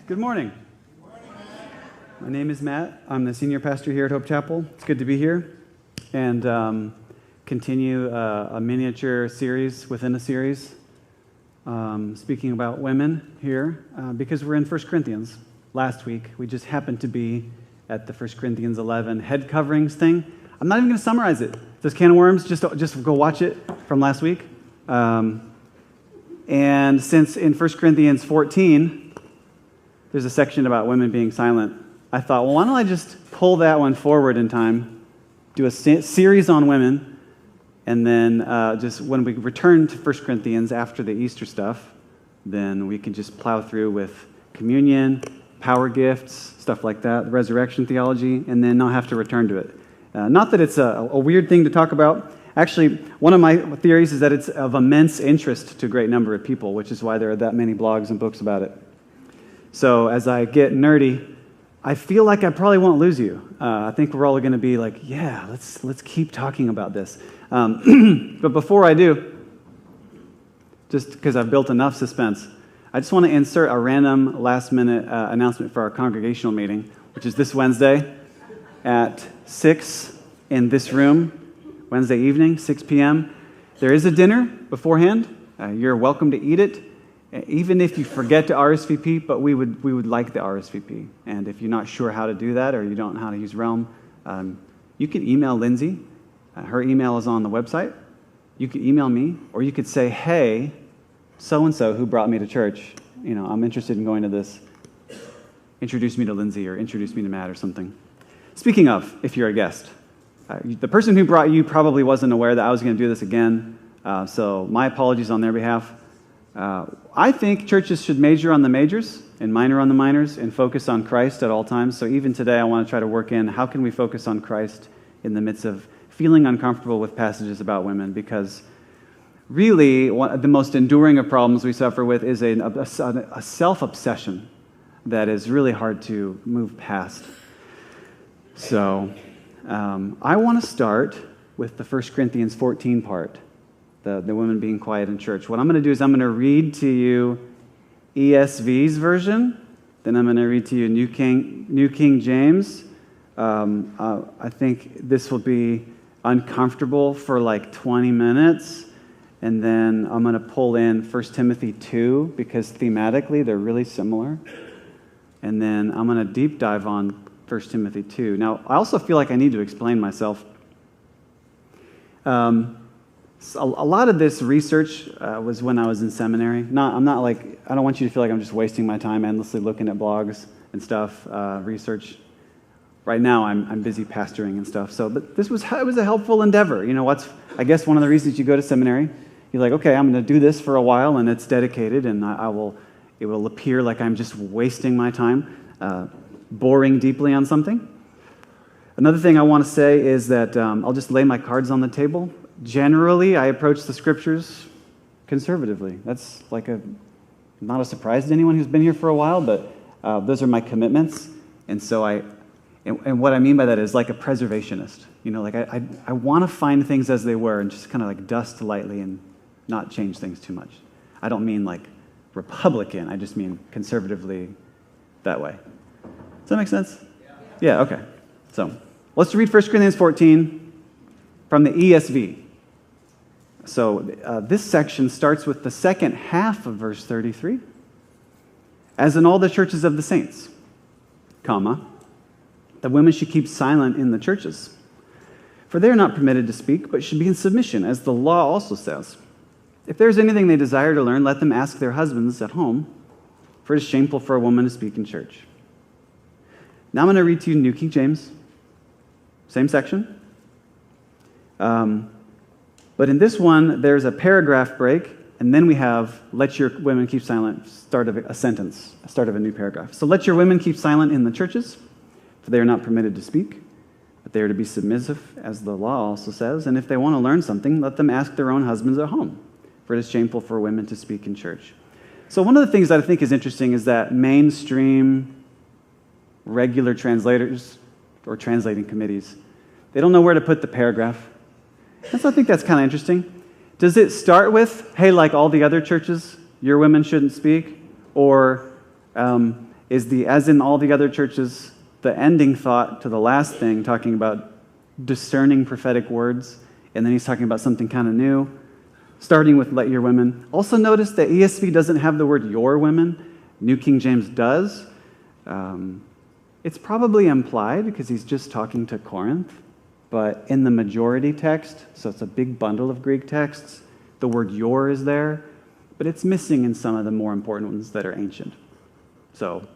Good morning. My name is Matt. I'm the senior pastor here at Hope Chapel. It's good to be here and continue a miniature series within a series, speaking about women here because we're in 1 Corinthians. Last week, we just happened to be at the 1 Corinthians 11 head coverings thing. I'm not even going to summarize it. This can of worms, just go watch it from last week. And since in 1 Corinthians 14, there's a section about women being silent, I thought, well, why don't I just pull that one forward in time, do a series on women, and then just when we return to 1 Corinthians after the Easter stuff, then we can just plow through with communion, power gifts, stuff like that, resurrection theology, and then not have to return to it. Not that it's a weird thing to talk about. Actually, one of my theories is that it's of immense interest to a great number of people, which is why there are that many blogs and books about it. So as I get nerdy, I feel like I probably won't lose you. I think we're all going to be like, yeah, let's keep talking about this. But before I do, just because I've built enough suspense, I just want to insert a random last-minute announcement for our congregational meeting, which is this Wednesday at 6 in this room. Wednesday evening, 6 p.m. There is a dinner beforehand. You're welcome to eat it, even if you forget to RSVP, but we would like the RSVP. And if you're not sure how to do that or you don't know how to use Realm, you can email Lindsay. Her email is on the website. You could email me, or you could say, hey, so-and-so who brought me to church, I'm interested in going to this. Introduce me to Lindsay or introduce me to Matt or something. Speaking of, if you're a guest, the person who brought you probably wasn't aware that I was going to do this again, so my apologies on their behalf. I think churches should major on the majors and minor on the minors and focus on Christ at all times. So even today, I want to try to work in how can we focus on Christ in the midst of feeling uncomfortable with passages about women, because really the most enduring of problems we suffer with is a self-obsession that is really hard to move past. So I want to start with the 1 Corinthians 14 part, the women being quiet in church. What I'm going to do is I'm going to read to you ESV's version, then I'm going to read to you New King James. I think this will be uncomfortable for like 20 minutes, and then I'm going to pull in 1 Timothy 2 because thematically they're really similar, and then I'm going to deep dive on 1 Timothy 2. Now, I also feel like I need to explain myself. So a lot of this research was when I was in seminary. I don't want you to feel like I'm just wasting my time endlessly looking at blogs and stuff, research. Right now, I'm busy pastoring and stuff. But it was a helpful endeavor. I guess one of the reasons you go to seminary, you're like, okay, I'm going to do this for a while, and it's dedicated, and it will appear like I'm just wasting my time, boring deeply on something. Another thing I want to say is that I'll just lay my cards on the table. Generally, I approach the scriptures conservatively. That's not a surprise to anyone who's been here for a while, but those are my commitments. And so and what I mean by that is like a preservationist. I want to find things as they were and just kind of like dust lightly and not change things too much. I don't mean like Republican. I just mean conservatively that way. Does that make sense? Yeah, okay. So let's read 1 Corinthians 14 from the ESV. So this section starts with the second half of verse 33. As in all the churches of the saints, the women should keep silent in the churches. For they are not permitted to speak, but should be in submission, as the law also says. If there is anything they desire to learn, let them ask their husbands at home, for it is shameful for a woman to speak in church. Now I'm going to read to you New King James, same section. But in this one, there's a paragraph break, and then we have, let your women keep silent, start of a sentence, start of a new paragraph. So let your women keep silent in the churches, for they are not permitted to speak, but they are to be submissive, as the law also says. And if they want to learn something, let them ask their own husbands at home, for it is shameful for women to speak in church. So one of the things that I think is interesting is that mainstream regular translators or translating committees, they don't know where to put the paragraph. And so I think that's kind of interesting. Does it start with, hey, like all the other churches, your women shouldn't speak? Or is as in all the other churches, the ending thought to the last thing, talking about discerning prophetic words, and then he's talking about something kind of new, starting with let your women. Also notice that ESV doesn't have the word your women. New King James does. It's probably implied because he's just talking to Corinth, but in the majority text, so it's a big bundle of Greek texts, the word your is there, but it's missing in some of the more important ones that are ancient. So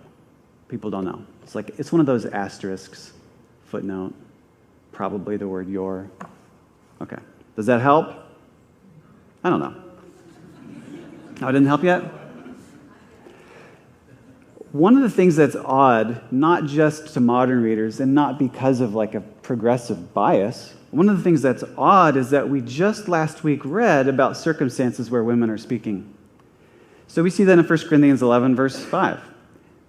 people don't know. It's one of those asterisks, footnote, probably the word your. Okay. Does that help? I don't know. Oh, it didn't help yet? One of the things that's odd, not just to modern readers and not because of a progressive bias, one of the things that's odd is that we just last week read about circumstances where women are speaking. So we see that in 1 Corinthians 11, verse 5.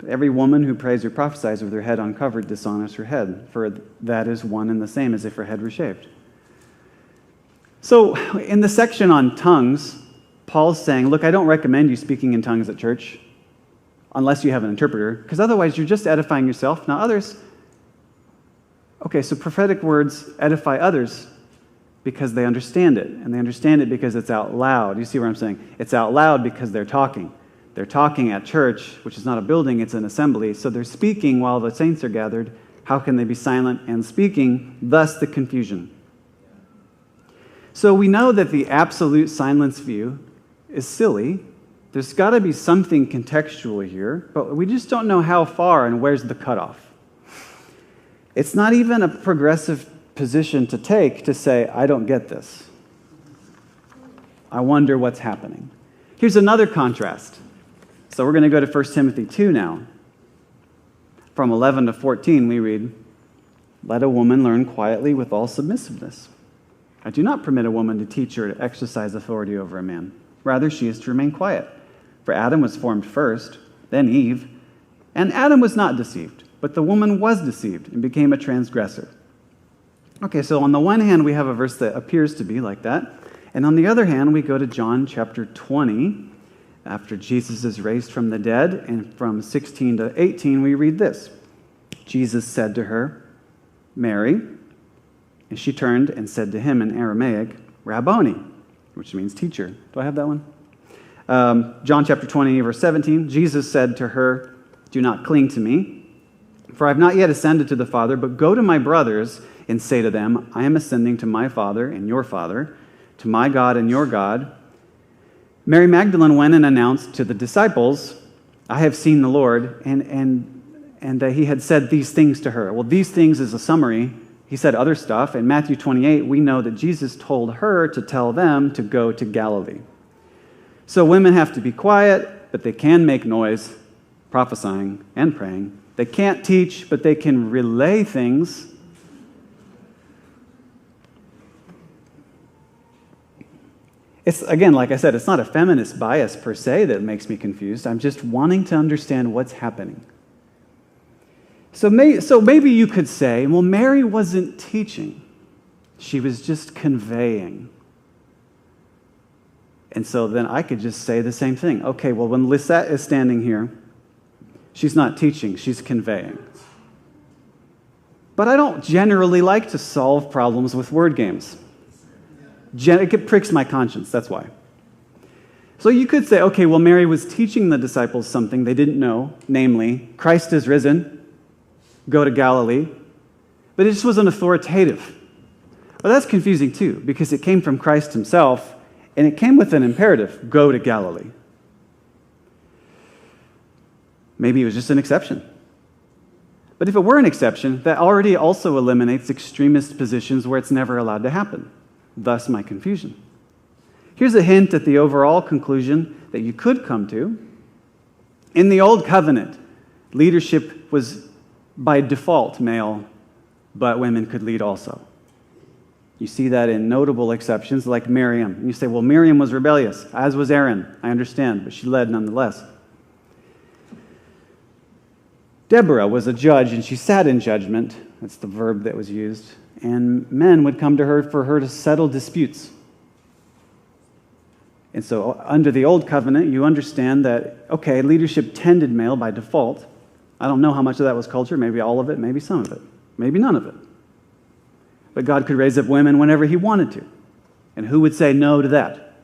Every woman who prays or prophesies with her head uncovered dishonors her head, for that is one and the same as if her head were shaved. So in the section on tongues, Paul's saying, look, I don't recommend you speaking in tongues at church unless you have an interpreter, because otherwise you're just edifying yourself, not others. Okay, so prophetic words edify others because they understand it, and they understand it because it's out loud. You see what I'm saying? It's out loud because they're talking. They're talking at church, which is not a building, it's an assembly, so they're speaking while the saints are gathered. How can they be silent and speaking? Thus the confusion. So we know that the absolute silence view is silly. There's got to be something contextual here, but we just don't know how far and where's the cutoff. It's not even a progressive position to take to say, I don't get this. I wonder what's happening. Here's another contrast. So we're going to go to 1 Timothy 2 now. From 11 to 14, we read, let a woman learn quietly with all submissiveness. I do not permit a woman to teach or to exercise authority over a man. Rather, she is to remain quiet. For Adam was formed first, then Eve, and Adam was not deceived, but the woman was deceived and became a transgressor. Okay, so on the one hand, we have a verse that appears to be like that, and on the other hand, we go to John chapter 20. After Jesus is raised from the dead, and from 16 to 18, we read this. Jesus said to her, Mary, and she turned and said to him in Aramaic, Rabboni, which means teacher. Do I have that one? John chapter 20, verse 17, Jesus said to her, do not cling to me, for I have not yet ascended to the Father, but go to my brothers and say to them, I am ascending to my Father and your Father, to my God and your God. Mary Magdalene went and announced to the disciples, I have seen the Lord, and he had said these things to her. Well, these things is a summary. He said other stuff. In Matthew 28, we know that Jesus told her to tell them to go to Galilee. So women have to be quiet, but they can make noise, prophesying and praying. They can't teach, but they can relay things. It's, again, like I said, it's not a feminist bias per se that makes me confused. I'm just wanting to understand what's happening. So maybe you could say, well, Mary wasn't teaching. She was just conveying. And so then I could just say the same thing. Okay, well, when Lisette is standing here, she's not teaching, she's conveying. But I don't generally like to solve problems with word games. It pricks my conscience, that's why. So you could say, okay, well, Mary was teaching the disciples something they didn't know, namely, Christ is risen, go to Galilee. But it just wasn't authoritative. Well, that's confusing too, because it came from Christ himself, and it came with an imperative, go to Galilee. Maybe it was just an exception. But if it were an exception, that already also eliminates extremist positions where it's never allowed to happen. Thus, my confusion. Here's a hint at the overall conclusion that you could come to. In the Old Covenant, leadership was by default male, but women could lead also. You see that in notable exceptions like Miriam. And you say, well, Miriam was rebellious, as was Aaron. I understand, but she led nonetheless. Deborah was a judge, and she sat in judgment. That's the verb that was used. And men would come to her for her to settle disputes. And so under the Old Covenant, you understand that, okay, leadership tended male by default, I don't know how much of that was culture, maybe all of it, maybe some of it, maybe none of it. But God could raise up women whenever he wanted to. And who would say no to that?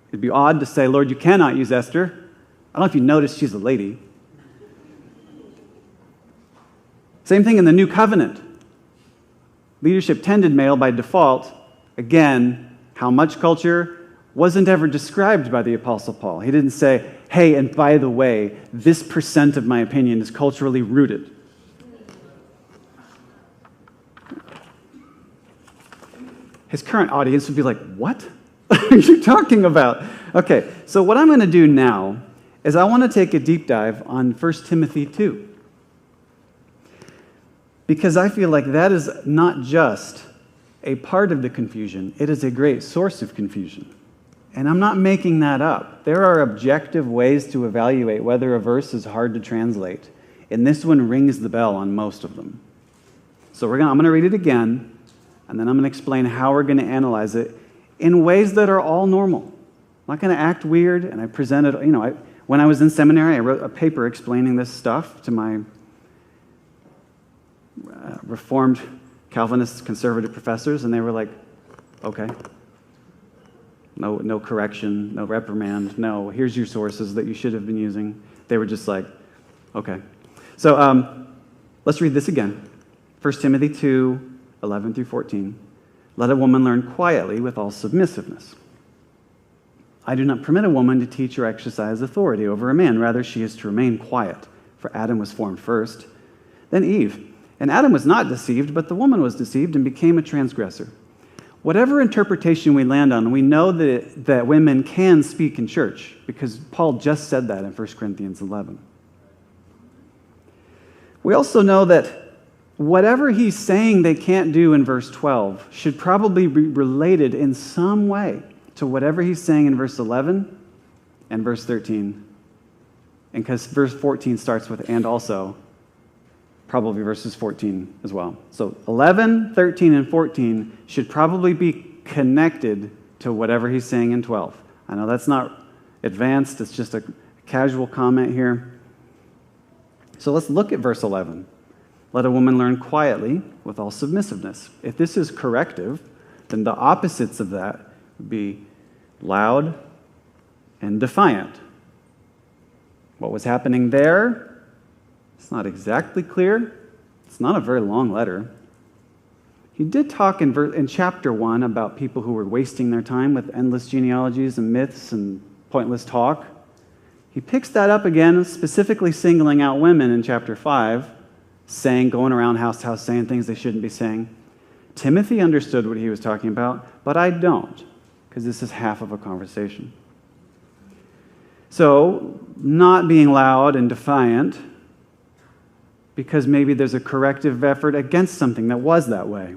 It'd be odd to say, Lord, you cannot use Esther. I don't know if you noticed she's a lady. Same thing in the New Covenant. Leadership tended male by default. Again, how much culture wasn't ever described by the Apostle Paul. He didn't say, hey, and by the way, this % of my opinion is culturally rooted. His current audience would be like, what are you talking about? Okay, so what I'm going to do now is I want to take a deep dive on 1 Timothy 2. Because I feel like that is not just a part of the confusion, it is a great source of confusion. And I'm not making that up. There are objective ways to evaluate whether a verse is hard to translate. And this one rings the bell on most of them. So I'm going to read it again, and then I'm going to explain how we're going to analyze it in ways that are all normal. I'm not going to act weird, and I presented, when I was in seminary, I wrote a paper explaining this stuff to my Reformed Calvinist conservative professors, and they were like, okay. No correction, no reprimand, no, here's your sources that you should have been using. They were just like, okay. So let's read this again. 1 Timothy 2, 11 through 14. Let a woman learn quietly with all submissiveness. I do not permit a woman to teach or exercise authority over a man. Rather, she is to remain quiet. For Adam was formed first, then Eve. And Adam was not deceived, but the woman was deceived and became a transgressor. Whatever interpretation we land on, we know that women can speak in church, because Paul just said that in 1 Corinthians 11. We also know that whatever he's saying they can't do in verse 12 should probably be related in some way to whatever he's saying in verse 11 and verse 13. And because verse 14 starts with "and also," probably verses 14 as well. So 11, 13, and 14 should probably be connected to whatever he's saying in 12. I know that's not advanced, it's just a casual comment here. So let's look at verse 11. Let a woman learn quietly with all submissiveness. If this is corrective, then the opposites of that would be loud and defiant. What was happening there? It's not exactly clear. It's not a very long letter. He did talk in chapter 1 about people who were wasting their time with endless genealogies and myths and pointless talk. He picks that up again, specifically singling out women in chapter 5, going around house to house saying things they shouldn't be saying. Timothy understood what he was talking about, but I don't, because this is half of a conversation. So, not being loud and defiant, because maybe there's a corrective effort against something that was that way.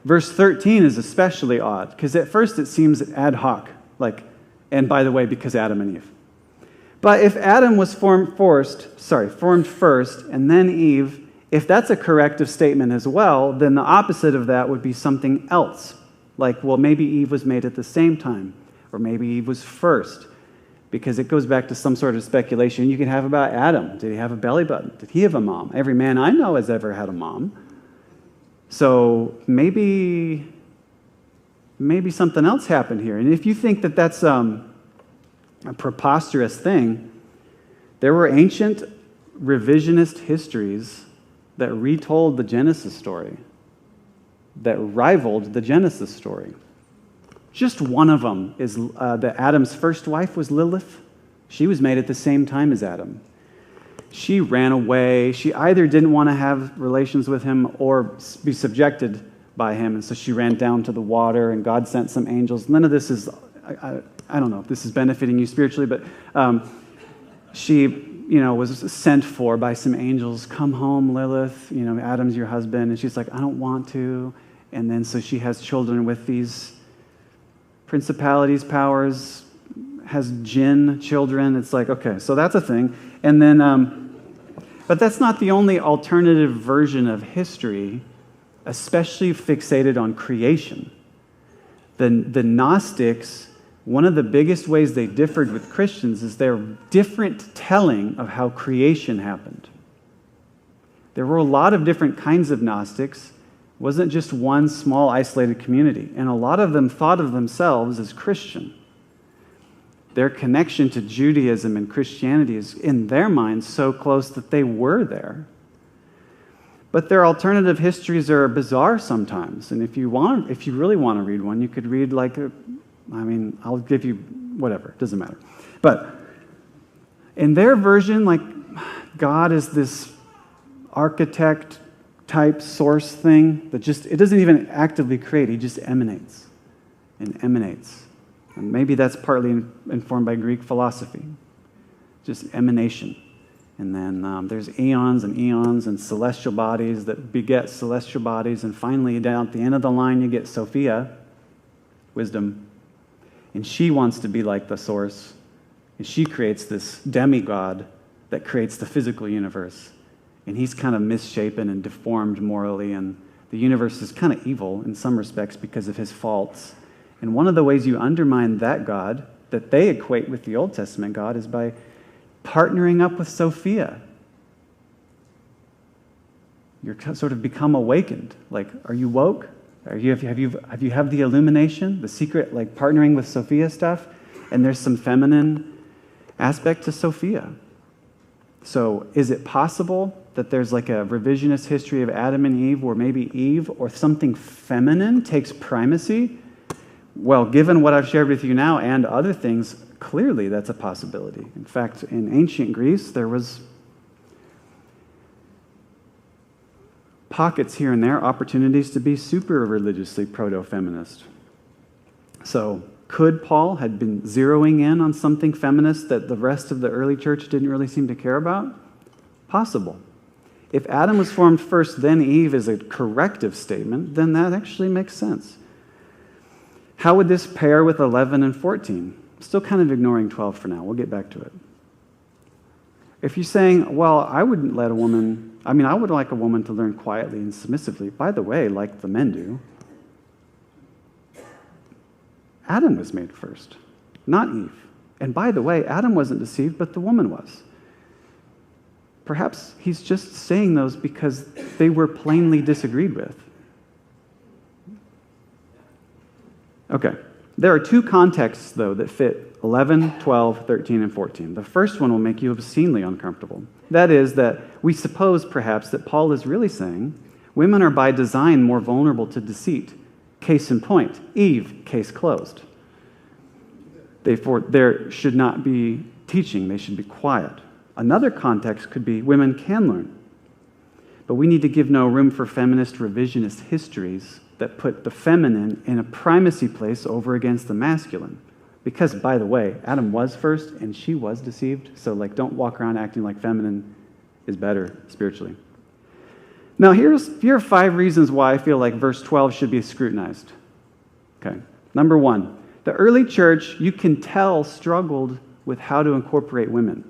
Verse 13 is especially odd, because at first it seems ad hoc, and by the way, because Adam and Eve. But if Adam was formed first, and then Eve, if that's a corrective statement as well, then the opposite of that would be something else. Maybe Eve was made at the same time, or maybe Eve was first. Because it goes back to some sort of speculation you can have about Adam. Did he have a belly button? Did he have a mom? Every man I know has ever had a mom. So maybe something else happened here. And if you think that that's a preposterous thing, there were ancient revisionist histories that retold the Genesis story, that rivaled the Genesis story. Just one of them is that Adam's first wife was Lilith. She was made at the same time as Adam. She ran away. She either didn't want to have relations with him or be subjected by him, and so she ran down to the water, and God sent some angels. None of this is, I don't know if this is benefiting you spiritually, but she, was sent for by some angels. Come home, Lilith. Adam's your husband. And she's like, I don't want to. And then so she has children with these principalities, powers, has jinn children. It's like, okay, so that's a thing. And then, but that's not the only alternative version of history, especially fixated on creation. The Gnostics, one of the biggest ways they differed with Christians is their different telling of how creation happened. There were a lot of different kinds of Gnostics. It wasn't just one small isolated community. And a lot of them thought of themselves as Christian. Their connection to Judaism and Christianity is, in their minds, so close that they were there. But their alternative histories are bizarre sometimes. And if you really want to read one, you could read I'll give you whatever, it doesn't matter. But in their version, God is this architect type source thing that it doesn't even actively create, he just emanates and emanates. And maybe that's partly informed by Greek philosophy, just emanation. And then there's eons and celestial bodies that beget celestial bodies. And finally, down at the end of the line, you get Sophia, wisdom. And she wants to be like the source. And she creates this demigod that creates the physical universe. And he's kind of misshapen and deformed morally. And the universe is kind of evil in some respects because of his faults. And one of the ways you undermine that God that they equate with the Old Testament God is by partnering up with Sophia. You're sort of become awakened. Are you woke? Have you the illumination, the secret, partnering with Sophia stuff? And there's some feminine aspect to Sophia. So is it possible that there's a revisionist history of Adam and Eve where maybe Eve or something feminine takes primacy? Well, given what I've shared with you now and other things, clearly that's a possibility. In fact, in ancient Greece, there was pockets here and there, opportunities to be super religiously proto-feminist. So could Paul have been zeroing in on something feminist that the rest of the early church didn't really seem to care about? Possible. If Adam was formed first, then Eve is a corrective statement, then that actually makes sense. How would this pair with 11 and 14? Still kind of ignoring 12 for now. We'll get back to it. If you're saying, well, I would like a woman to learn quietly and submissively, by the way, like the men do. Adam was made first, not Eve. And by the way, Adam wasn't deceived, but the woman was. Perhaps he's just saying those because they were plainly disagreed with. Okay. There are two contexts, though, that fit 11, 12, 13, and 14. The first one will make you obscenely uncomfortable. That is that we suppose, perhaps, that Paul is really saying women are by design more vulnerable to deceit. Case in point, Eve, case closed. Therefore, there should not be teaching. They should be quiet. Another context could be women can learn. But we need to give no room for feminist revisionist histories that put the feminine in a primacy place over against the masculine. Because, by the way, Adam was first and she was deceived, so don't walk around acting like feminine is better spiritually. Now, here are 5 reasons why I feel like verse 12 should be scrutinized. Okay. Number 1, the early church, you can tell, struggled with how to incorporate women.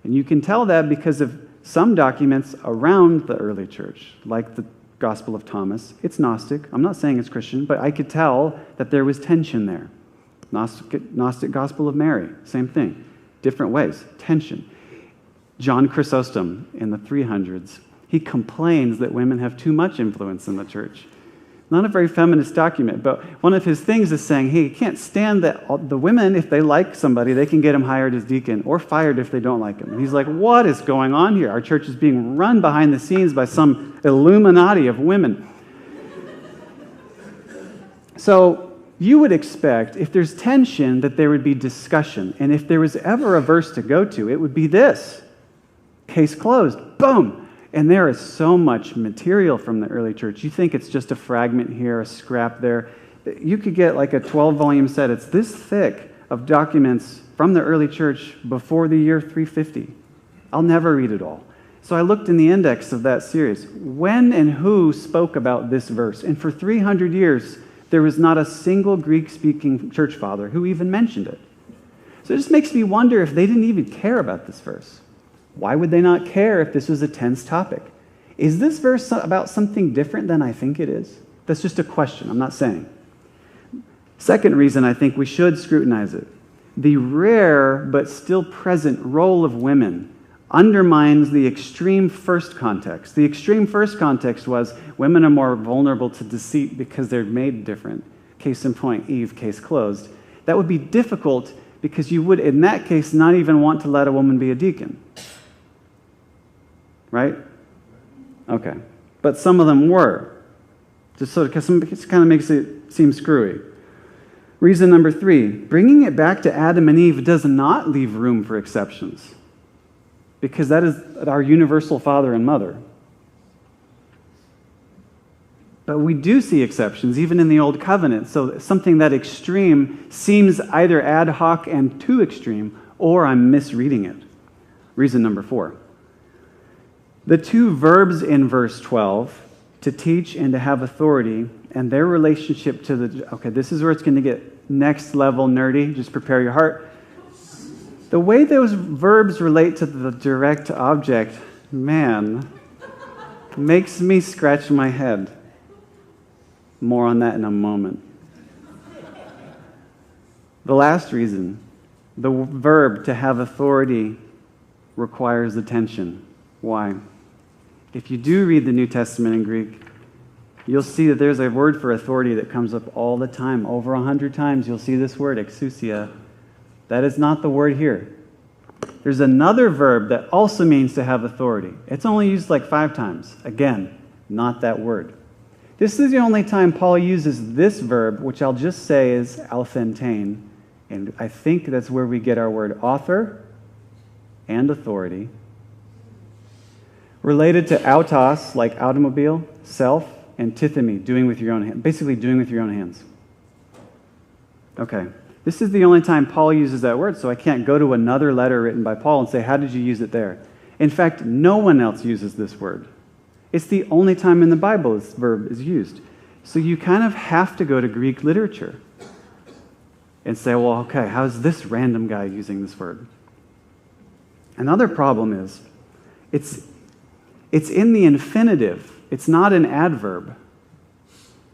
And you can tell that because of some documents around the early church, like the Gospel of Thomas. It's Gnostic. I'm not saying it's Christian, but I could tell that there was tension there. Gnostic Gospel of Mary, same thing. Different ways, tension. John Chrysostom in the 300s, he complains that women have too much influence in the church. Not a very feminist document, but one of his things is saying, hey, you can't stand that the women, if they like somebody, they can get him hired as deacon or fired if they don't like him. And he's like, what is going on here? Our church is being run behind the scenes by some Illuminati of women. So you would expect, if there's tension, that there would be discussion. And if there was ever a verse to go to, it would be this. Case closed. Boom. And there is so much material from the early church. You think it's just a fragment here, a scrap there. You could get a 12-volume set. It's this thick of documents from the early church before the year 350. I'll never read it all. So I looked in the index of that series. When and who spoke about this verse? And for 300 years, there was not a single Greek-speaking church father who even mentioned it. So it just makes me wonder if they didn't even care about this verse. Why would they not care if this was a tense topic? Is this verse about something different than I think it is? That's just a question, I'm not saying. Second reason I think we should scrutinize it. The rare but still present role of women undermines the extreme first context. The extreme first context was women are more vulnerable to deceit because they're made different. Case in point, Eve, case closed. That would be difficult because you would, in that case, not even want to let a woman be a deacon. Right? Okay. But some of them were. Just so, because it kind of makes it seem screwy. Reason number 3, bringing it back to Adam and Eve does not leave room for exceptions, because that is our universal father and mother. But we do see exceptions, even in the Old Covenant. So something that extreme seems either ad hoc and too extreme, or I'm misreading it. Reason number 4. The 2 verbs in verse 12, to teach and to have authority, and their relationship to the... Okay, this is where it's going to get next level nerdy. Just prepare your heart. The way those verbs relate to the direct object, man, makes me scratch my head. More on that in a moment. The last reason, the verb to have authority requires attention. Why? If you do read the New Testament in Greek, you'll see that there's a word for authority that comes up all the time. Over 100 times you'll see this word, exousia. That is not the word here. There's another verb that also means to have authority. It's only used like 5 times. Again, not that word. This is the only time Paul uses this verb, which I'll just say is authentein. And I think that's where we get our word author and authority. Related to autos, like automobile, self, and tithemi, doing with your own hands. Basically doing with your own hands. Okay. This is the only time Paul uses that word, so I can't go to another letter written by Paul and say, how did you use it there? In fact, no one else uses this word. It's the only time in the Bible this verb is used. So you kind of have to go to Greek literature and say, well, okay, how's this random guy using this word? Another problem is, it's in the infinitive. It's not an adverb.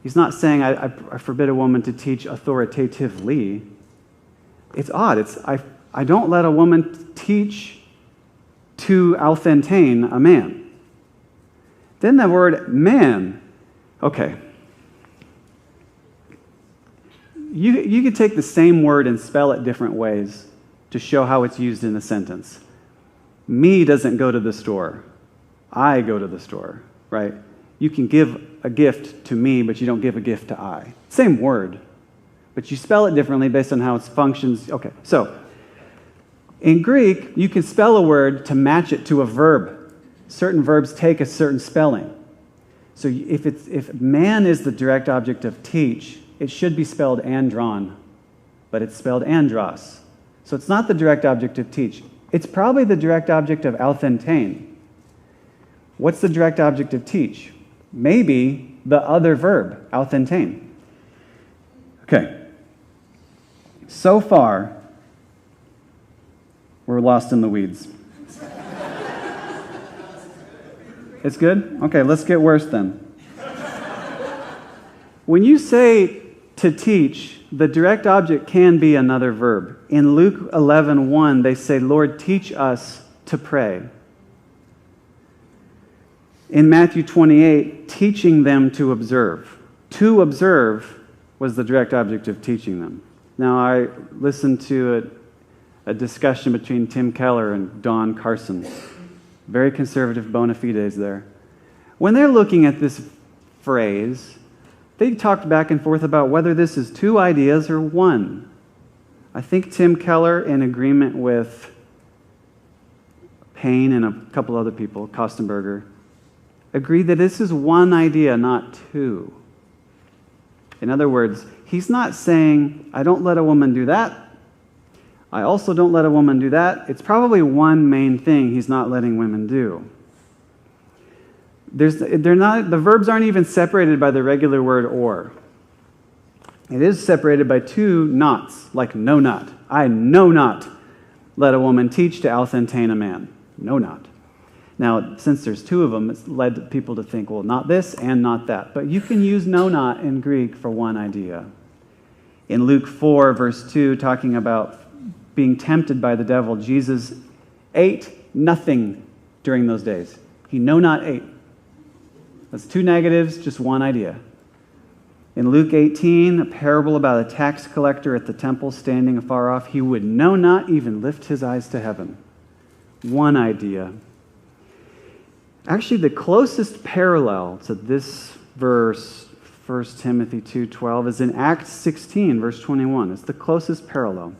He's not saying, I forbid a woman to teach authoritatively. It's odd. I don't let a woman teach to authentein a man. Then the word man. Okay. You could take the same word and spell it different ways to show how it's used in a sentence. Me doesn't go to the store. I go to the store, right? You can give a gift to me, but you don't give a gift to I. Same word, but you spell it differently based on how it functions. Okay, so in Greek, you can spell a word to match it to a verb. Certain verbs take a certain spelling. So if man is the direct object of teach, it should be spelled andron, but it's spelled andros. So it's not the direct object of teach. It's probably the direct object of authentein. What's the direct object of teach? Maybe the other verb, authentein. Okay. So far, we're lost in the weeds. It's good? Okay, let's get worse then. When you say to teach, the direct object can be another verb. In Luke 11:1, they say, Lord, teach us to pray. In Matthew 28, teaching them to observe. To observe was the direct object of teaching them. Now, I listened to a discussion between Tim Keller and Don Carson. Very conservative bona fides there. When they're looking at this phrase, they talked back and forth about whether this is 2 ideas or 1. I think Tim Keller, in agreement with Payne and a couple other people, Kostenberger, agreed that this is 1 idea, not 2. In other words, he's not saying, I don't let a woman do that. I also don't let a woman do that. It's probably 1 main thing he's not letting women do. The verbs aren't even separated by the regular word or. It is separated by 2 nots, like no not. I no not let a woman teach to authentein a man. No not. Now, since there's 2 of them, it's led people to think, well, not this and not that. But you can use no not in Greek for 1 idea. In Luke 4, verse 2, talking about being tempted by the devil, Jesus ate nothing during those days. He no not ate. That's two negatives, just one idea. In Luke 18, a parable about a tax collector at the temple standing afar off, he would no not even lift his eyes to heaven. One idea. Actually, the closest parallel to this verse, 1 Timothy 2:12, is in Acts 16, verse 21. It's the closest parallel.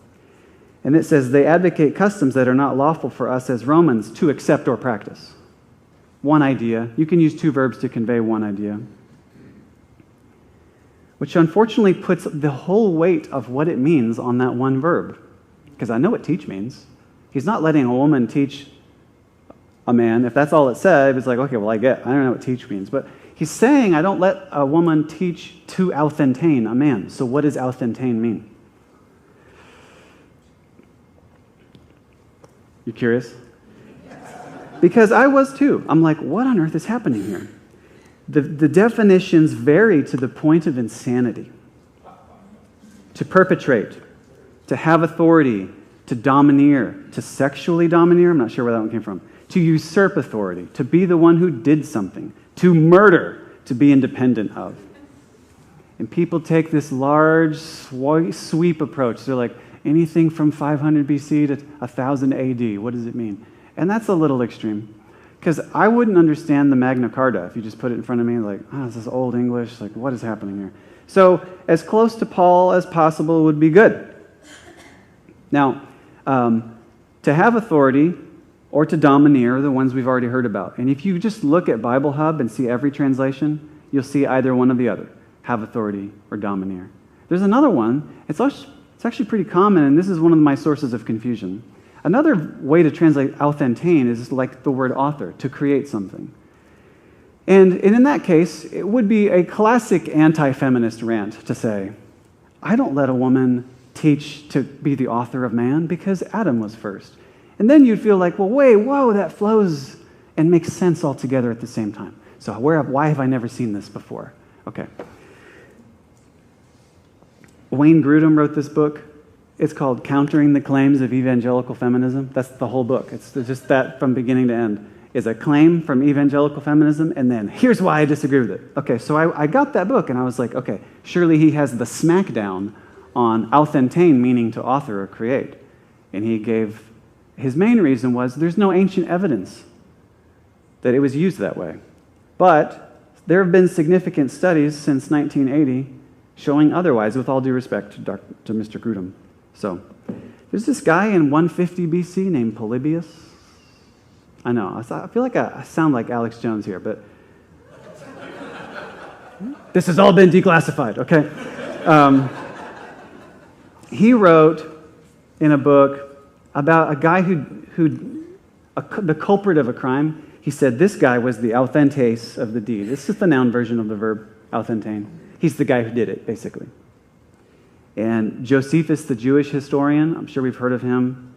And it says, they advocate customs that are not lawful for us as Romans to accept or practice. One idea. You can use two verbs to convey one idea. Which unfortunately puts the whole weight of what it means on that one verb. Because I know what teach means. He's not letting a woman teach a man. If that's all it said, it's like, okay, well, I don't know what teach means. But he's saying I don't let a woman teach to authentein a man. So what does authentein mean? You curious? Because I was too. I'm like, what on earth is happening here? The definitions vary to the point of insanity. To perpetrate, to have authority, to domineer, to sexually domineer, I'm not sure where that one came from, to usurp authority, to be the one who did something, to murder, to be independent of. And people take this large sweep approach. They're like, anything from 500 BC to 1000 AD, what does it mean? And that's a little extreme. Because I wouldn't understand the Magna Carta if you just put it in front of me, like, this is old English, like, what is happening here? So, as close to Paul as possible would be good. Now, to have authority or to domineer are the ones we've already heard about. And if you just look at Bible Hub and see every translation, you'll see either one or the other, have authority or domineer. There's another one, it's actually pretty common, and this is one of my sources of confusion. Another way to translate authentein is like the word author, to create something. And in that case, it would be a classic anti-feminist rant to say, I don't let a woman teach to be the author of man because Adam was first. And then you'd feel like, well, whoa, that flows and makes sense all together at the same time. So why have I never seen this before? Okay. Wayne Grudem wrote this book. It's called Countering the Claims of Evangelical Feminism. That's the whole book. It's just that from beginning to end is a claim from evangelical feminism, and then here's why I disagree with it. Okay, so I got that book, and I was like, okay, surely he has the smackdown on authentein, meaning to author or create. And his main reason was there's no ancient evidence that it was used that way. But there have been significant studies since 1980 showing otherwise, with all due respect to Mr. Grudem. So, there's this guy in 150 BC named Polybius. I know, I feel like I sound like Alex Jones here, but this has all been declassified, okay? He wrote in a book about a guy the culprit of a crime. He said this guy was the authentes of the deed. This is the noun version of the verb authentein. He's the guy who did it, basically. And Josephus, the Jewish historian, I'm sure we've heard of him,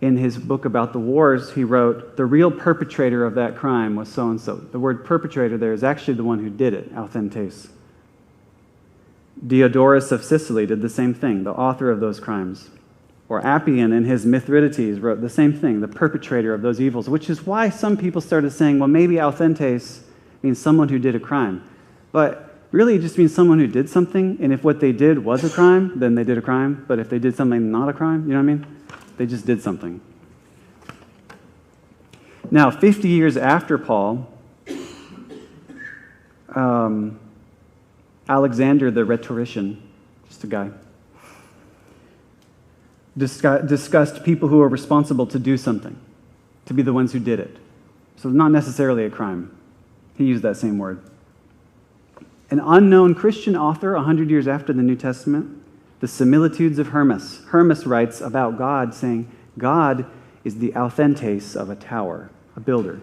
in his book about the wars, he wrote, the real perpetrator of that crime was so-and-so. The word perpetrator there is actually the one who did it, authentes. Diodorus of Sicily did the same thing, the author of those crimes. Or Appian in his Mithridates wrote the same thing, the perpetrator of those evils, which is why some people started saying, well, maybe authentes means someone who did a crime. But really, it just means someone who did something, and if what they did was a crime, then they did a crime. But if they did something not a crime, you know what I mean? They just did something. Now, 50 years after Paul, Alexander the rhetorician, just a guy, discussed people who are responsible to do something, to be the ones who did it. So not necessarily a crime. He used that same word. An unknown Christian author 100 years after the New Testament, the Similitudes of Hermas. Hermas writes about God, saying, God is the authentes of a tower, a builder.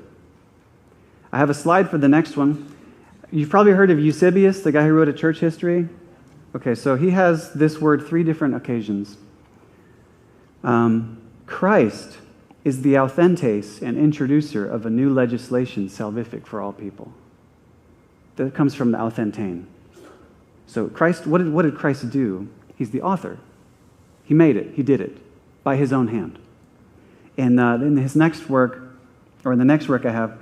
I have a slide for the next one. You've probably heard of Eusebius, the guy who wrote a church history. Okay, so he has this word 3 different occasions. Christ is the authentes and introducer of a new legislation salvific for all people. That comes from the authentein. So Christ, what did Christ do? He's the author. He made it. He did it by his own hand. In his next work, or in the next work I have,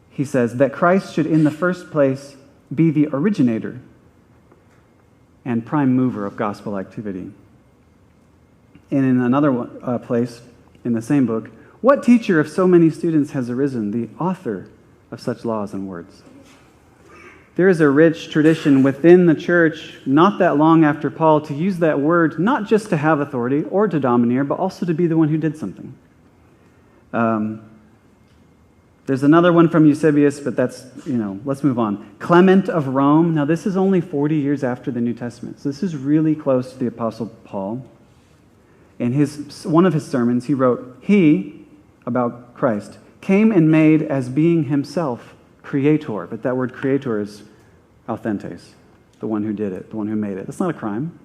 he says that Christ should in the first place be the originator and prime mover of gospel activity. And in another place, in the same book, what teacher of so many students has arisen, the author of such laws and words? There is a rich tradition within the church, not that long after Paul, to use that word not just to have authority or to domineer, but also to be the one who did something. There's another one from Eusebius, but that's, let's move on. Clement of Rome. Now, this is only 40 years after the New Testament, so this is really close to the Apostle Paul. In one of his sermons, he wrote, "He," about Christ, "came and made as being himself creator." But that word creator is authenteis, the one who did it, the one who made it. That's not a crime,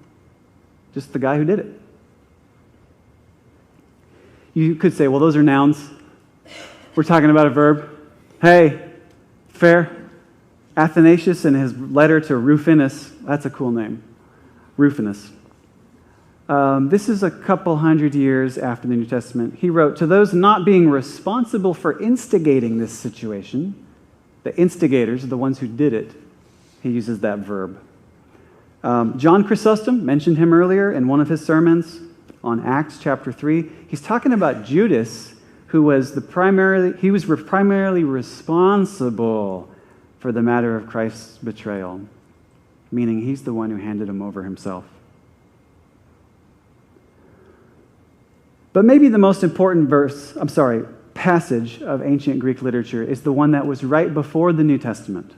just the guy who did it. You could say, well, those are nouns. We're talking about a verb. Hey, fair. Athanasius, in his letter to Rufinus, that's a cool name, Rufinus. This is a couple hundred years after the New Testament. He wrote, "To those not being responsible for instigating this situation," the instigators, the ones who did it, he uses that verb. John Chrysostom, mentioned him earlier in one of his sermons on Acts chapter 3. He's talking about Judas, who was primarily responsible for the matter of Christ's betrayal, meaning he's the one who handed him over himself. But maybe the most important passage of ancient Greek literature is the one that was right before the New Testament.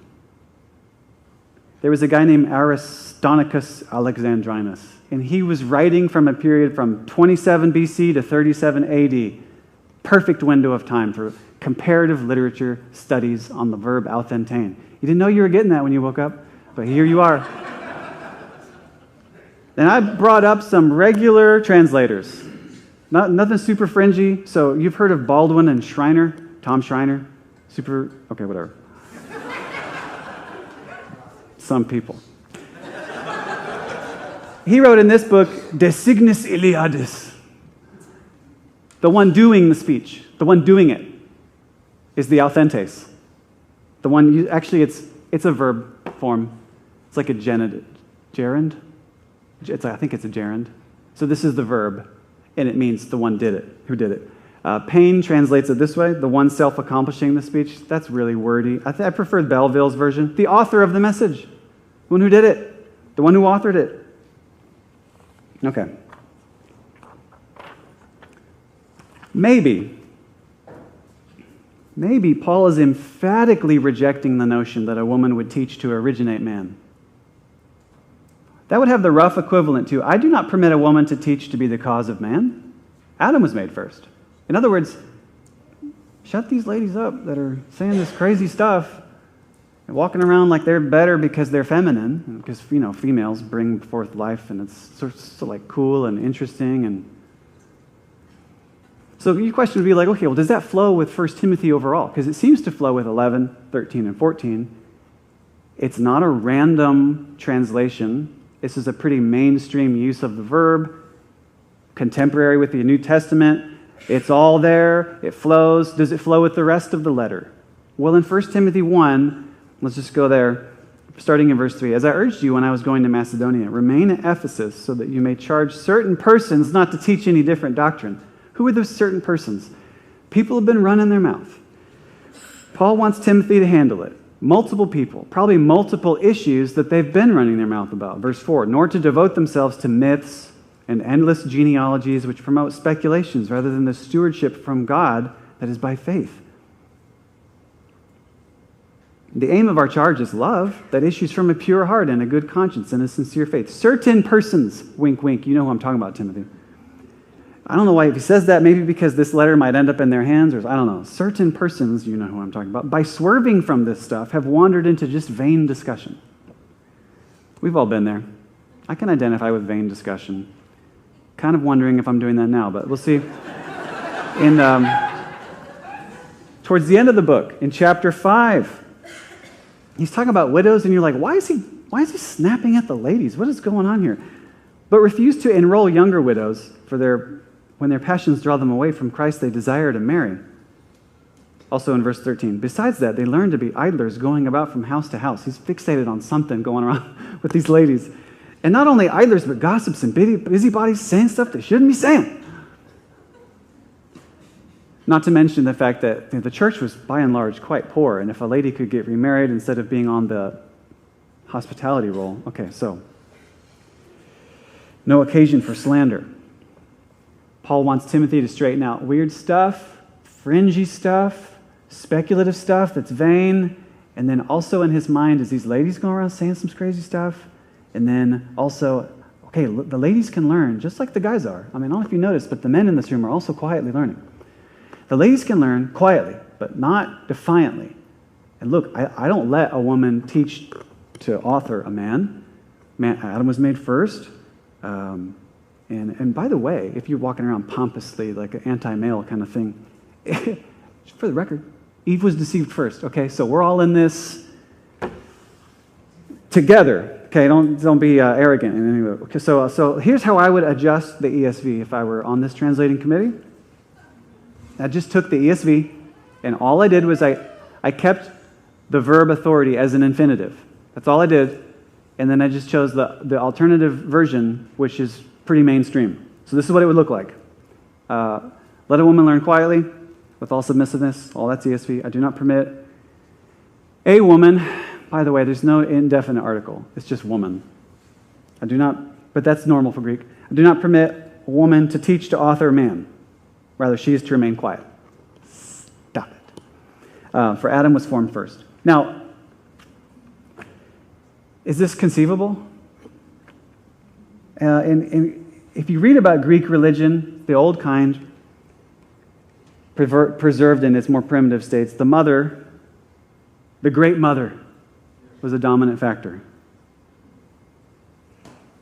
There was a guy named Aristarchus Alexandrinus, and he was writing from a period from 27 BC to 37 AD. Perfect window of time for comparative literature studies on the verb authentein. You didn't know you were getting that when you woke up, but here you are. Then I brought up some regular translators. Nothing super fringy. So you've heard of Baldwin and Schreiner, Tom Schreiner. Okay, whatever. Some people. He wrote in this book, De Signis Iliadis. The one doing the speech, the one doing it, is the authenteis. The one, it's a verb form. It's like a gerund. I think it's a gerund. So this is the verb. And it means the one did it, who did it. Payne translates it this way, the one self-accomplishing the speech. That's really wordy. I prefer Belleville's version. The author of the message, the one who did it, the one who authored it. Okay. Maybe Paul is emphatically rejecting the notion that a woman would teach to originate man. That would have the rough equivalent to, I do not permit a woman to teach to be the cause of man. Adam was made first. In other words, shut these ladies up that are saying this crazy stuff and walking around like they're better because they're feminine, because, females bring forth life and it's sort of like cool and interesting. And so your question would be like, okay, well, does that flow with 1 Timothy overall? Because it seems to flow with 11, 13, and 14. It's not a random translation. This is a pretty mainstream use of the verb, contemporary with the New Testament. It's all there. It flows. Does it flow with the rest of the letter? Well, in 1 Timothy 1, let's just go there, starting in verse 3. "As I urged you when I was going to Macedonia, remain at Ephesus so that you may charge certain persons not to teach any different doctrine." Who are those certain persons? People have been running their mouth. Paul wants Timothy to handle it. Multiple people, probably multiple issues that they've been running their mouth about. Verse 4, "Nor to devote themselves to myths and endless genealogies which promote speculations rather than the stewardship from God that is by faith." The aim of our charge is love that issues from a pure heart and a good conscience and a sincere faith. Certain persons, wink, wink, you know who I'm talking about, Timothy. I don't know why, if he says that, maybe because this letter might end up in their hands, or I don't know. Certain persons, you know who I'm talking about, by swerving from this stuff, have wandered into just vain discussion. We've all been there. I can identify with vain discussion. Kind of wondering if I'm doing that now, but we'll see. Towards the end of the book, in chapter 5, he's talking about widows, and you're like, why is he snapping at the ladies? What is going on here? But refuse to enroll younger widows for their When their passions draw them away from Christ, they desire to marry. Also in verse 13, besides that, they learn to be idlers, going about from house to house. He's fixated on something going around with these ladies. And not only idlers, but gossips and busybodies saying stuff they shouldn't be saying. Not to mention the fact that the church was, by and large, quite poor. And if a lady could get remarried instead of being on the hospitality role, okay, so no occasion for slander. Paul wants Timothy to straighten out weird stuff, fringy stuff, speculative stuff that's vain, and then also in his mind is these ladies going around saying some crazy stuff, and then also, okay, the ladies can learn just like the guys are. I mean, I don't know if you noticed, but the men in this room are also quietly learning. The ladies can learn quietly, but not defiantly. And look, I don't let a woman teach to author a man. Adam was made first. And by the way, if you're walking around pompously like an anti-male kind of thing, for the record, Eve was deceived first, okay? So we're all in this together, okay? Don't be arrogant in any way. Okay, so here's how I would adjust the ESV if I were on this translating committee. I just took the ESV, and all I did was I kept the verb authority as an infinitive. That's all I did. And then I just chose the alternative version, which is pretty mainstream. So this is what it would look like. Let a woman learn quietly, with all submissiveness. All that's ESV. I do not permit a woman. By the way, there's no indefinite article. It's just woman. I do not, but that's normal for Greek. I do not permit a woman to teach to author a man. Rather, she is to remain quiet. Stop it. For Adam was formed first. Now, is this conceivable? And if you read about Greek religion, the old kind, preserved in its more primitive states, the mother, the great mother, was a dominant factor.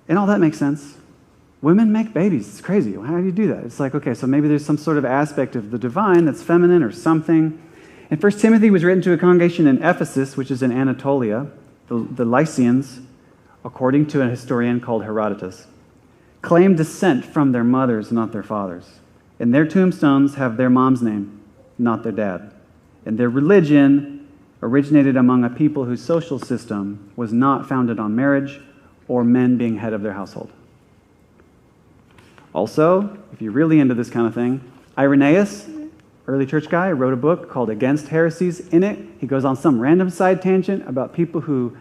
And all that makes sense. Women make babies. It's crazy. How do you do that? It's like, okay, so maybe there's some sort of aspect of the divine that's feminine or something. And 1 Timothy was written to a congregation in Ephesus, which is in Anatolia. The Lycians, according to a historian called Herodotus, claim descent from their mothers, not their fathers. And their tombstones have their mom's name, not their dad. And their religion originated among a people whose social system was not founded on marriage or men being head of their household. Also, if you're really into this kind of thing, Irenaeus, early church guy, wrote a book called Against Heresies. In it, he goes on some random side tangent about people who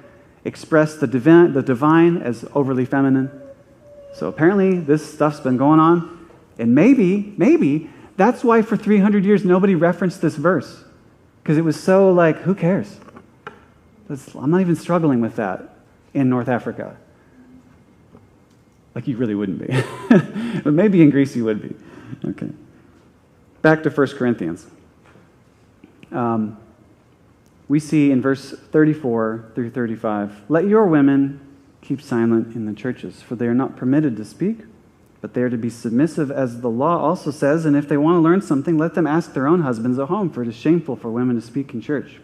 express the divine as overly feminine. So apparently this stuff's been going on. And maybe that's why for 300 years nobody referenced this verse. Because it was so like, who cares? I'm not even struggling with that in North Africa. Like you really wouldn't be. But maybe in Greece you would be. Okay. Back to 1 Corinthians. We see in verse 34 through 35, let your women keep silent in the churches, for they are not permitted to speak, but they are to be submissive, as the law also says, and if they want to learn something, let them ask their own husbands at home, for it is shameful for women to speak in church.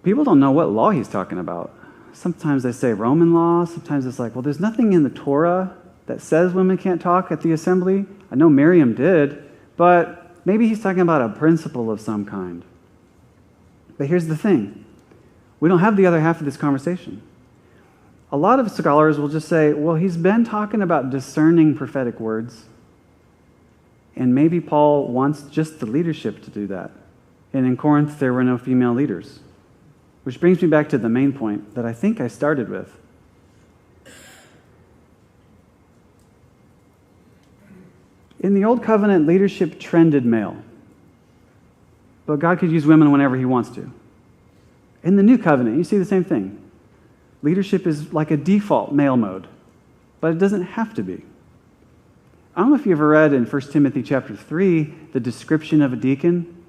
People don't know what law he's talking about. Sometimes they say Roman law, sometimes it's like, well, there's nothing in the Torah that says women can't talk at the assembly. I know Miriam did, but maybe he's talking about a principle of some kind. But here's the thing. We don't have the other half of this conversation. A lot of scholars will just say, well, he's been talking about discerning prophetic words, and maybe Paul wants just the leadership to do that. And in Corinth, there were no female leaders. Which brings me back to the main point that I think I started with. In the Old Covenant, leadership trended male. But God could use women whenever he wants to. In the New Covenant, you see the same thing. Leadership is like a default male mode, but it doesn't have to be. I don't know if you ever read in 1 Timothy chapter 3 the description of a deacon,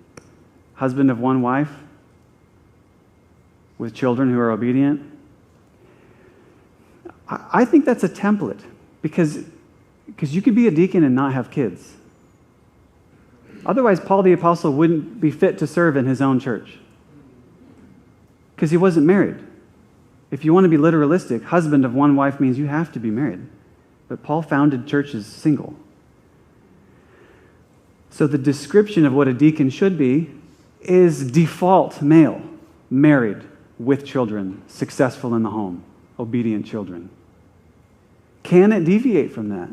husband of one wife, with children who are obedient. I think that's a template because you could be a deacon and not have kids. Otherwise, Paul the Apostle wouldn't be fit to serve in his own church because he wasn't married. If you want to be literalistic, husband of one wife means you have to be married. but Paul founded churches single. So the description of what a deacon should be is default male, married, with children, successful in the home, obedient children. Can it deviate from that?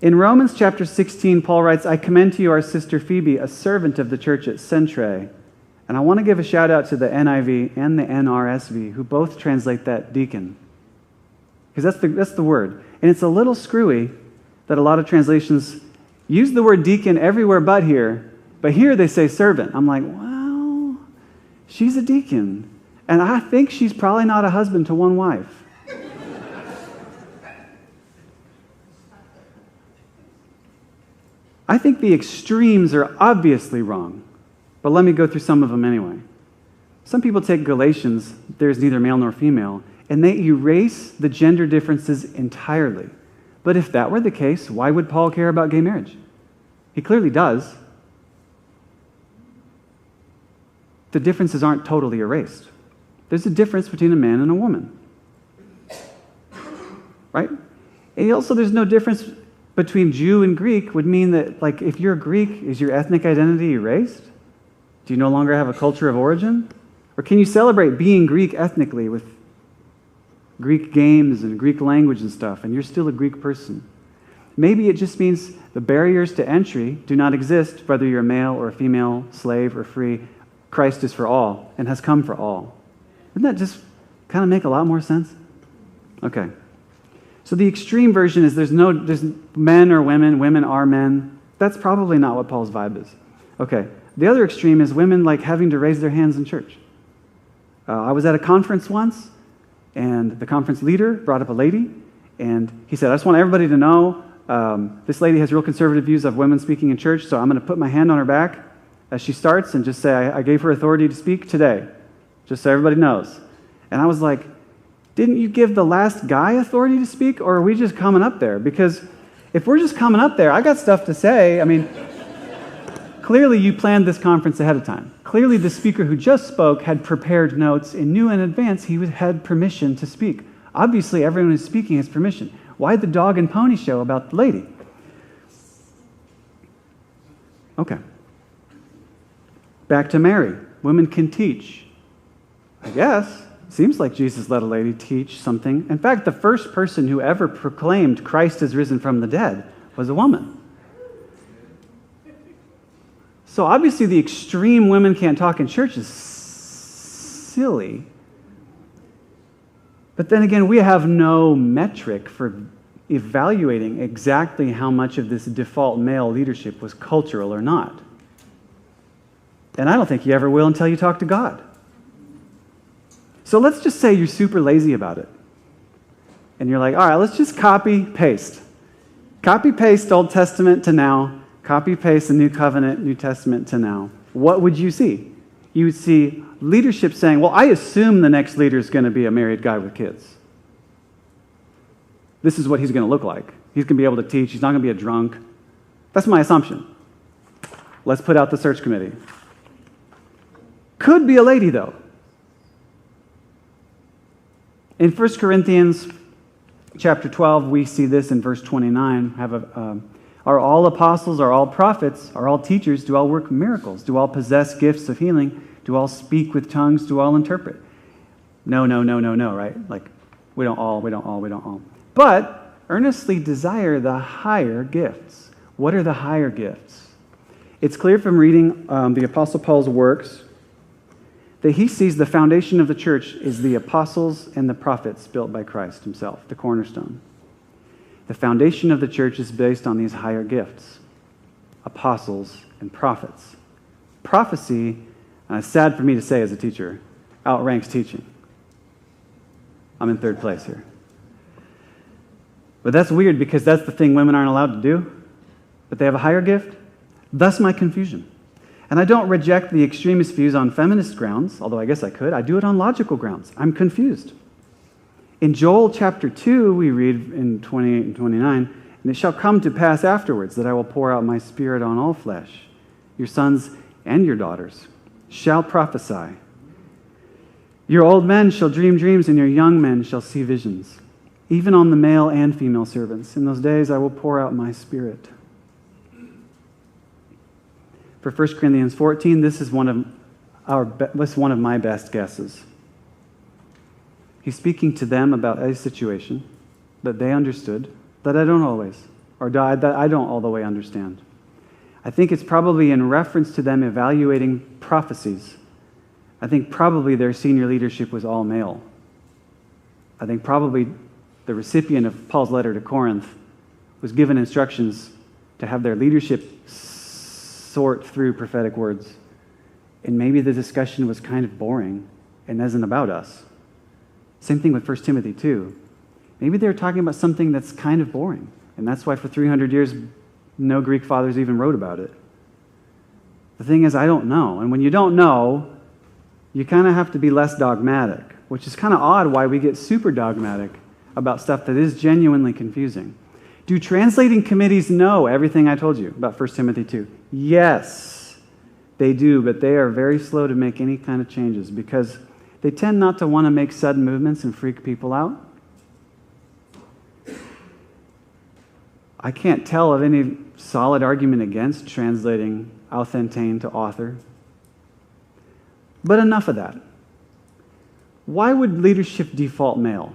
In Romans chapter 16, Paul writes, I commend to you our sister Phoebe, a servant of the church at Centrae. And I want to give a shout out to the NIV and the NRSV, who both translate that deacon. Because that's the word. And it's a little screwy that a lot of translations use the word deacon everywhere but here they say servant. I'm like, well, she's a deacon. And I think she's probably not a husband to one wife. I think the extremes are obviously wrong, but let me go through some of them anyway. Some people take Galatians, there's neither male nor female, and they erase the gender differences entirely. But if that were the case, why would Paul care about gay marriage? He clearly does. The differences aren't totally erased. There's a difference between a man and a woman. Right? And also there's no difference between Jew and Greek would mean that, like, if you're Greek, is your ethnic identity erased? Do you no longer have a culture of origin? Or can you celebrate being Greek ethnically with Greek games and Greek language and stuff, and you're still a Greek person? Maybe it just means the barriers to entry do not exist, whether you're a male or a female, slave or free. Christ is for all and has come for all. Doesn't that just kind of make a lot more sense? Okay. So the extreme version is there's men or women are men. That's probably not what Paul's vibe is. Okay. The other extreme is women like having to raise their hands in church. I was at a conference once, and the conference leader brought up a lady, and he said, I just want everybody to know this lady has real conservative views of women speaking in church, so I'm going to put my hand on her back as she starts and just say, I gave her authority to speak today, just so everybody knows. And I was like, didn't you give the last guy authority to speak, or are we just coming up there? Because if we're just coming up there, I got stuff to say. I mean, clearly you planned this conference ahead of time. Clearly the speaker who just spoke had prepared notes and knew in advance he had permission to speak. Obviously, everyone who's speaking has permission. Why the dog and pony show about the lady? Okay. Back to Mary. Women can teach. I guess. Seems like Jesus let a lady teach something. In fact, the first person who ever proclaimed Christ is risen from the dead was a woman. So obviously the extreme women can't talk in church is silly. But then again, we have no metric for evaluating exactly how much of this default male leadership was cultural or not. And I don't think you ever will until you talk to God. So let's just say you're super lazy about it. And you're like, all right, let's just copy-paste. Copy-paste Old Testament to now. Copy-paste the New Covenant, New Testament to now. What would you see? You would see leadership saying, well, I assume the next leader is going to be a married guy with kids. This is what he's going to look like. He's going to be able to teach. He's not going to be a drunk. That's my assumption. Let's put out the search committee. Could be a lady, though. In 1 Corinthians chapter 12, we see this in verse 29. Are all apostles, are all prophets, are all teachers, do all work miracles? Do all possess gifts of healing? Do all speak with tongues? Do all interpret? No, right? Like, we don't all. But earnestly desire the higher gifts. What are the higher gifts? It's clear from reading the Apostle Paul's works that he sees the foundation of the church is the apostles and the prophets built by Christ himself, the cornerstone. The foundation of the church is based on these higher gifts, apostles and prophets. Prophecy, it's sad for me to say as a teacher, outranks teaching. I'm in third place here. But that's weird because that's the thing women aren't allowed to do, but they have a higher gift. Thus my confusion. And I don't reject the extremist views on feminist grounds, although I guess I could. I do it on logical grounds. I'm confused. In Joel chapter 2, we read in 28 and 29, and it shall come to pass afterwards that I will pour out my spirit on all flesh. Your sons and your daughters shall prophesy. Your old men shall dream dreams, and your young men shall see visions. even on the male and female servants. In those days I will pour out my Spirit. For 1 Corinthians 14, this is one of my best guesses. He's speaking to them about a situation that they understood that I don't always, or that I don't all the way understand. I think it's probably in reference to them evaluating prophecies. I think probably their senior leadership was all male. I think probably the recipient of Paul's letter to Corinth was given instructions to have their leadership sort through prophetic words. And maybe the discussion was kind of boring and isn't about us. Same thing with 1 Timothy 2. Maybe they were talking about something that's kind of boring. And that's why for 300 years, no Greek fathers even wrote about it. The thing is, I don't know. And when you don't know, you kind of have to be less dogmatic, which is kind of odd why we get super dogmatic about stuff that is genuinely confusing. Do translating committees know everything I told you about 1 Timothy 2? Yes, they do, but they are very slow to make any kind of changes because they tend not to want to make sudden movements and freak people out. I can't tell of any solid argument against translating authentein to author. But enough of that. Why would leadership default male?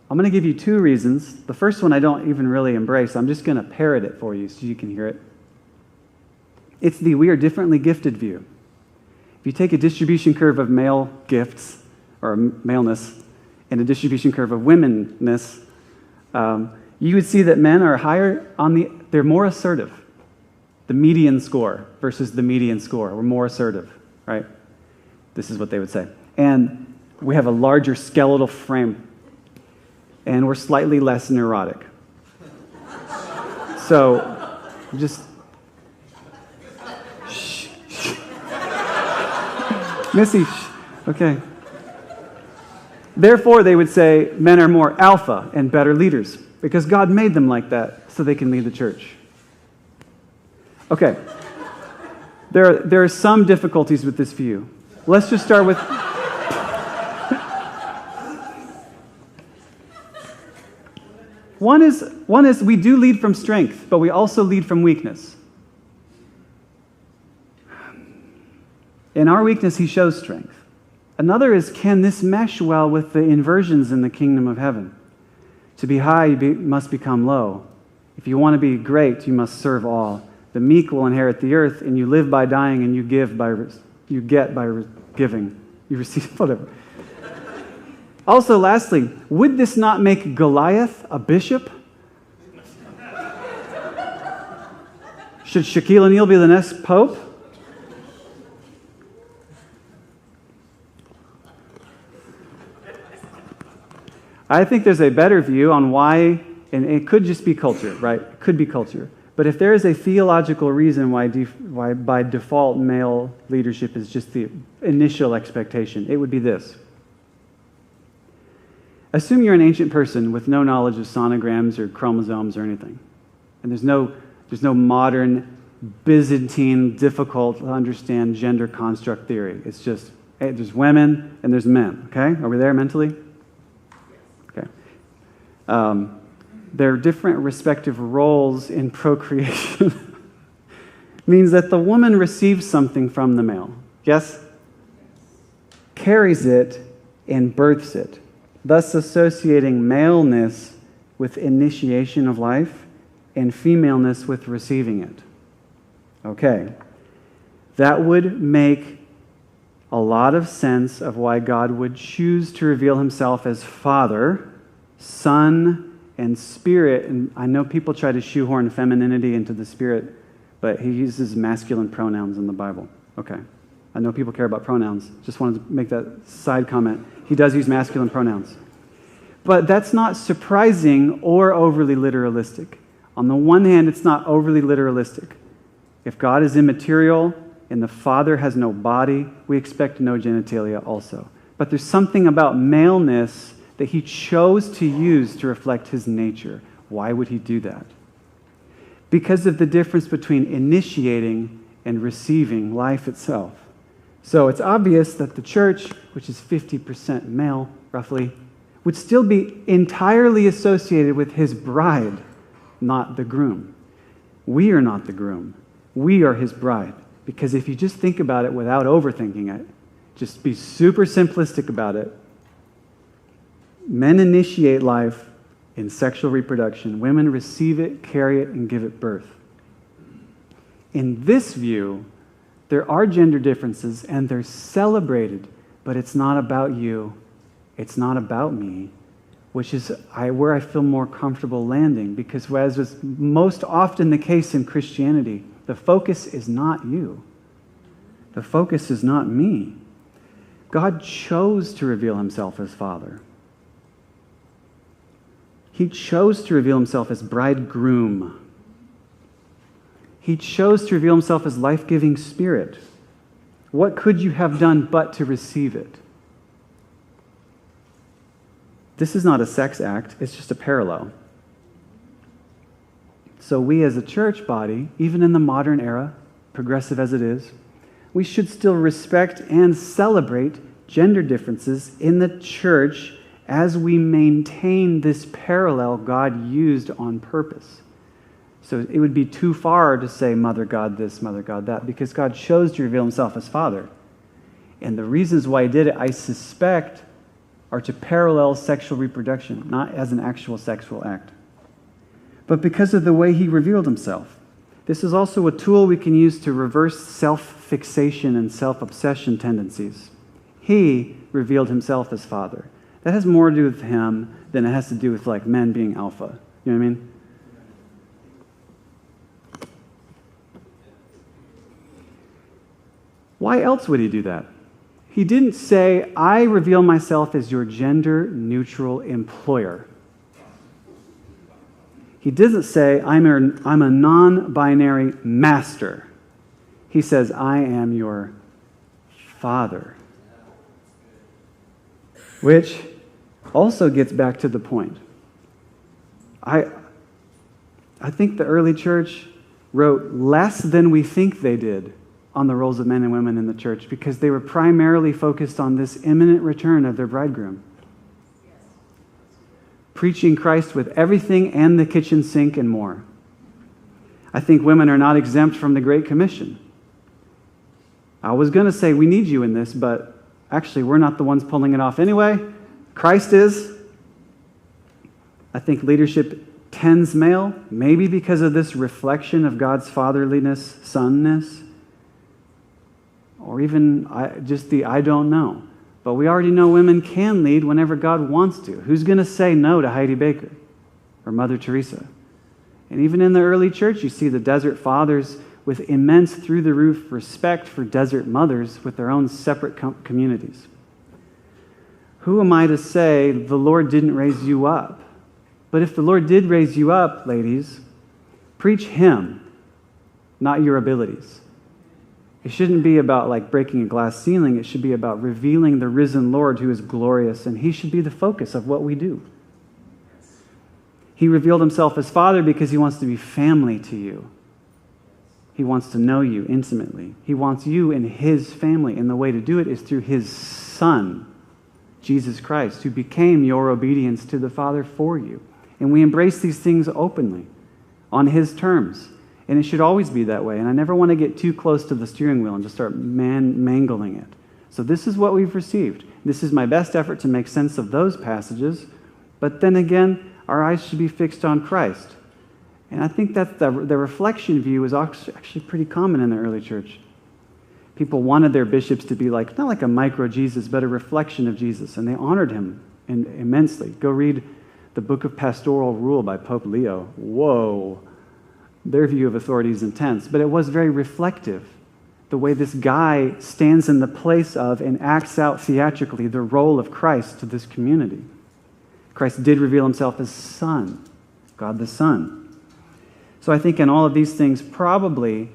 I'm going to give you two reasons. The first one I don't even really embrace. I'm just going to parrot it for you so you can hear it. It's the we are differently gifted view. If you take a distribution curve of male gifts, or maleness, and a distribution curve of womenness, you would see that men are higher they're more assertive. The median score versus the median score. We're more assertive, right? This is what they would say. And we have a larger skeletal frame. And we're slightly less neurotic. So, just... Shh. Missy, shh. Okay. Therefore, they would say men are more alpha and better leaders because God made them like that so they can lead the church. Okay. There are some difficulties with this view. Let's just start with... One is we do lead from strength, but we also lead from weakness. In our weakness, he shows strength. Another is, can this mesh well with the inversions in the kingdom of heaven? To be high, you must become low. If you want to be great, you must serve all. The meek will inherit the earth, and you live by dying, and you get by giving. You receive whatever. Also, lastly, would this not make Goliath a bishop? Should Shaquille O'Neal be the next pope? I think there's a better view on why, and it could just be culture, right? It could be culture. But if there is a theological reason why by default male leadership is just the initial expectation, it would be this. Assume you're an ancient person with no knowledge of sonograms or chromosomes or anything. And there's no modern, Byzantine, difficult to understand gender construct theory. It's just, hey, there's women and there's men, okay? Are we there mentally? Okay. Their different respective roles in procreation means that the woman receives something from the male. Yes? Carries it and births it, thus associating maleness with initiation of life and femaleness with receiving it. Okay. That would make a lot of sense of why God would choose to reveal himself as Father, Son, and Spirit. And I know people try to shoehorn femininity into the Spirit, but he uses masculine pronouns in the Bible. Okay. I know people care about pronouns. Just wanted to make that side comment. He does use masculine pronouns. But that's not surprising or overly literalistic. On the one hand, it's not overly literalistic. If God is immaterial and the Father has no body, we expect no genitalia also. But there's something about maleness that he chose to use to reflect his nature. Why would he do that? Because of the difference between initiating and receiving life itself. So it's obvious that the church, which is 50% male, roughly, would still be entirely associated with his bride, not the groom. We are not the groom. We are his bride. Because if you just think about it without overthinking it, just be super simplistic about it, men initiate life in sexual reproduction. Women receive it, carry it, and give it birth. In this view, there are gender differences, and they're celebrated, but it's not about you. It's not about me, which is where I feel more comfortable landing, because as is most often the case in Christianity, the focus is not you. The focus is not me. God chose to reveal himself as Father. He chose to reveal himself as bridegroom. He chose to reveal himself as life-giving Spirit. What could you have done but to receive it? This is not a sex act, it's just a parallel. So we as a church body, even in the modern era, progressive as it is, we should still respect and celebrate gender differences in the church as we maintain this parallel God used on purpose. So it would be too far to say Mother God this, Mother God that, because God chose to reveal himself as Father. And the reasons why he did it, I suspect, are to parallel sexual reproduction, not as an actual sexual act, but because of the way he revealed himself. This is also a tool we can use to reverse self-fixation and self-obsession tendencies. He revealed himself as Father. That has more to do with him than it has to do with like men being alpha. You know what I mean? Why else would he do that? He didn't say, I reveal myself as your gender-neutral employer. He doesn't say, I'm a non-binary master. He says, I am your Father. Which also gets back to the point. I think the early church wrote less than we think they did on the roles of men and women in the church because they were primarily focused on this imminent return of their bridegroom. Preaching Christ with everything and the kitchen sink and more. I think women are not exempt from the Great Commission. I was going to say we need you in this, but actually we're not the ones pulling it off anyway. Christ is. I think leadership tends male, maybe because of this reflection of God's fatherliness, sonness, or even I don't know. But we already know women can lead whenever God wants to. Who's going to say no to Heidi Baker or Mother Teresa? And even in the early church, you see the desert fathers with immense through-the-roof respect for desert mothers with their own separate communities. Who am I to say the Lord didn't raise you up? But if the Lord did raise you up, ladies, preach him, not your abilities. It shouldn't be about like breaking a glass ceiling. It should be about revealing the risen Lord who is glorious, and he should be the focus of what we do. He revealed himself as Father because he wants to be family to you. He wants to know you intimately. He wants you in his family, and the way to do it is through his Son, Jesus Christ, who became your obedience to the Father for you. And we embrace these things openly on his terms. And it should always be that way. And I never want to get too close to the steering wheel and just start mangling it. So this is what we've received. This is my best effort to make sense of those passages. But then again, our eyes should be fixed on Christ. And I think that the reflection view was actually pretty common in the early church. People wanted their bishops to be like, not like a micro Jesus, but a reflection of Jesus. And they honored him immensely. Go read the Book of Pastoral Rule by Pope Leo. Whoa. Their view of authority is intense, but it was very reflective. The way this guy stands in the place of and acts out theatrically the role of Christ to this community. Christ did reveal himself as Son, God the Son. So I think in all of these things, probably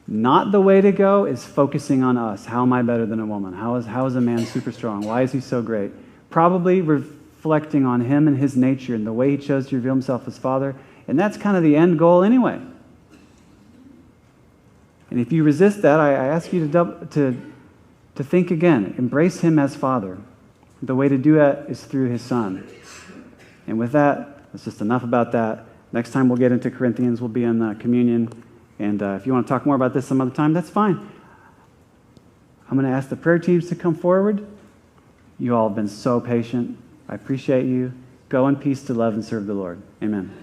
not the way to go is focusing on us. How am I better than a woman? How is a man super strong? Why is he so great? Probably reflecting on him and his nature and the way he chose to reveal himself as Father. And that's kind of the end goal anyway. And if you resist that, I ask you to think again. Embrace him as Father. The way to do it is through his Son. And with that, that's just enough about that. Next time we'll get into Corinthians, we'll be in communion. And if you want to talk more about this some other time, that's fine. I'm going to ask the prayer teams to come forward. You all have been so patient. I appreciate you. Go in peace to love and serve the Lord. Amen.